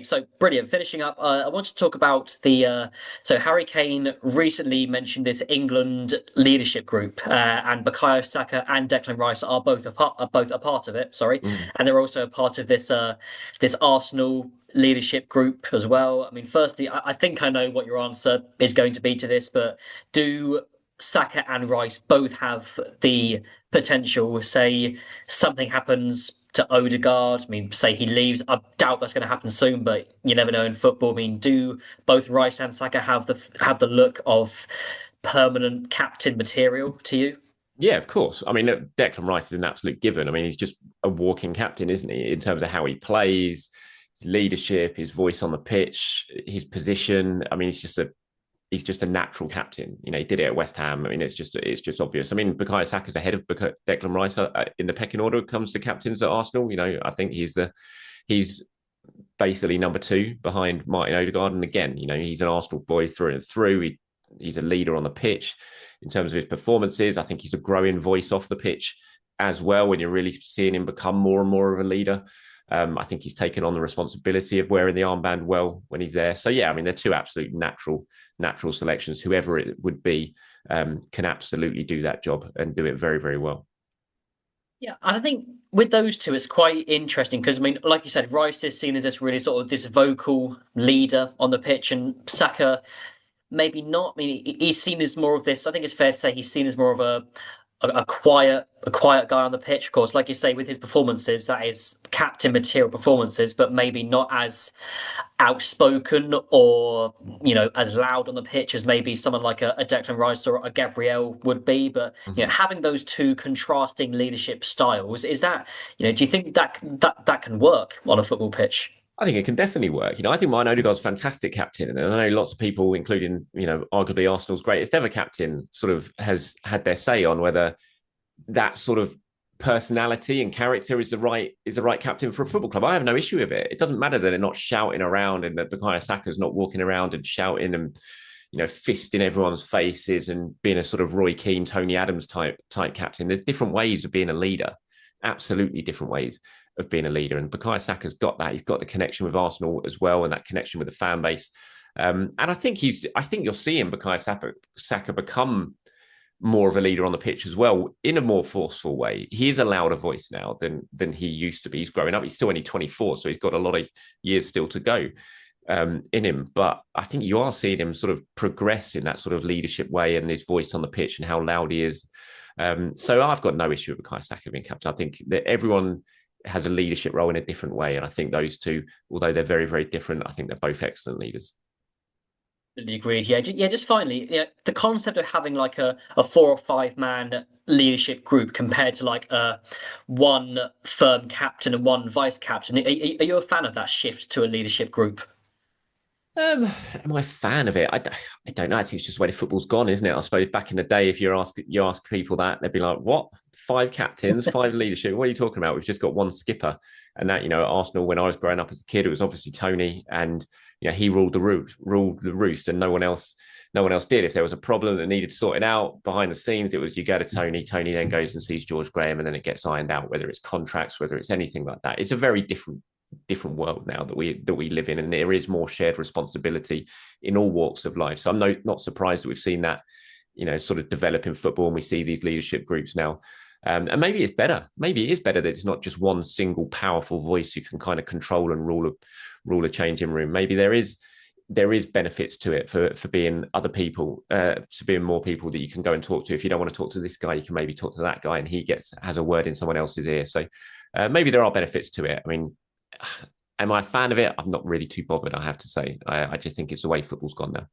So brilliant. Finishing up, I want to talk about so Harry Kane recently mentioned this England leadership group, and Bukayo Saka and Declan Rice are both a part of it. Sorry, Mm. and they're also a part of this Arsenal leadership group as well. I mean, firstly, I think I know what your answer is going to be to this, but do Saka and Rice both have the potential? Say something happens to Odegaard. I mean, say he leaves. I doubt that's going to happen soon, but you never know in football. I mean, do both Rice and Saka have the look of permanent captain material to you? Yeah, of course. I mean, look, Declan Rice is an absolute given. I mean, he's just a walking captain, isn't he? In terms of how he plays, his leadership, his voice on the pitch, his position. I mean, he's just a natural captain. You know, he did it at West Ham. I mean, it's just obvious. I mean, Bukayo Saka's ahead of Declan Rice in the pecking order when it comes to captains at Arsenal. You know, I think he's basically number two behind Martin Odegaard. And again, you know, he's an Arsenal boy through and through. He's a leader on the pitch in terms of his performances. I think he's a growing voice off the pitch as well when you're really seeing him become more and more of a leader. I think he's taken on the responsibility of wearing the armband well when he's there. So yeah, I mean, they're two absolute natural selections. Whoever it would be can absolutely do that job and do it very, very well. Yeah, and I think with those two, it's quite interesting because I mean, like you said, Rice is seen as this really sort of this vocal leader on the pitch, and Saka maybe not. I mean, he's seen as more of this. I think it's fair to say he's seen as more of a quiet guy on the pitch. Of course, like you say, with his performances, that is captain material performances, but maybe not as outspoken or as loud on the pitch as maybe someone like a Declan Rice or a Gabriel would be. But Mm-hmm. having those two contrasting leadership styles, is that do you think that can work on a football pitch? I think it can definitely work. You know, I think Martin Odegaard's a fantastic captain. And I know lots of people, including, arguably Arsenal's greatest ever captain, sort of has had their say on whether that sort of personality and character is the right captain for a football club. I have no issue with it. It doesn't matter that they're not shouting around and that Bukayo Saka's not walking around and shouting and fisting everyone's faces and being a sort of Roy Keane, Tony Adams type captain. There's different ways of being a leader, absolutely different ways of being a leader. And Bukayo Saka's got that. He's got the connection with Arsenal as well, and that connection with the fan base. And I think you're seeing Bukayo Saka become more of a leader on the pitch as well in a more forceful way. He is a louder voice now than he used to be. He's growing up. He's still only 24, so he's got a lot of years still to go in him. But I think you are seeing him sort of progress in that sort of leadership way and his voice on the pitch and how loud he is. So I've got no issue with Bukayo Saka being captain. I think that everyone has a leadership role in a different way. And I think those two, although they're very, very different, I think they're both excellent leaders. Completely agreed. Yeah, yeah. Just finally, the concept of having like a 4 or 5 man leadership group compared to like one firm captain and one vice captain. Are you a fan of that shift to a leadership group? Am I a fan of it? I don't know. I think it's just the way the football's gone, isn't it? I suppose back in the day, if you ask people that, they'd be like, "What? 5 captains, 5 leadership? What are you talking about? We've just got one skipper." And that, at Arsenal, when I was growing up as a kid, it was obviously Tony, and he ruled the roost, and no one else did. If there was a problem that needed sorting out behind the scenes, it was you go to Tony. Tony then goes and sees George Graham, and then it gets ironed out. Whether it's contracts, whether it's anything like that, it's a very different world now that we live in, and there is more shared responsibility in all walks of life. So I'm not surprised that we've seen that sort of develop in football, and we see these leadership groups now. And maybe it's better. Maybe it is better that it's not just one single powerful voice who can kind of control and rule a changing room. Maybe there is benefits to it for being other people, to being more people that you can go and talk to. If you don't want to talk to this guy, you can maybe talk to that guy, and he has a word in someone else's ear. So maybe there are benefits to it. I mean, am I a fan of it? I'm not really too bothered, I have to say. I just think it's the way football's gone now.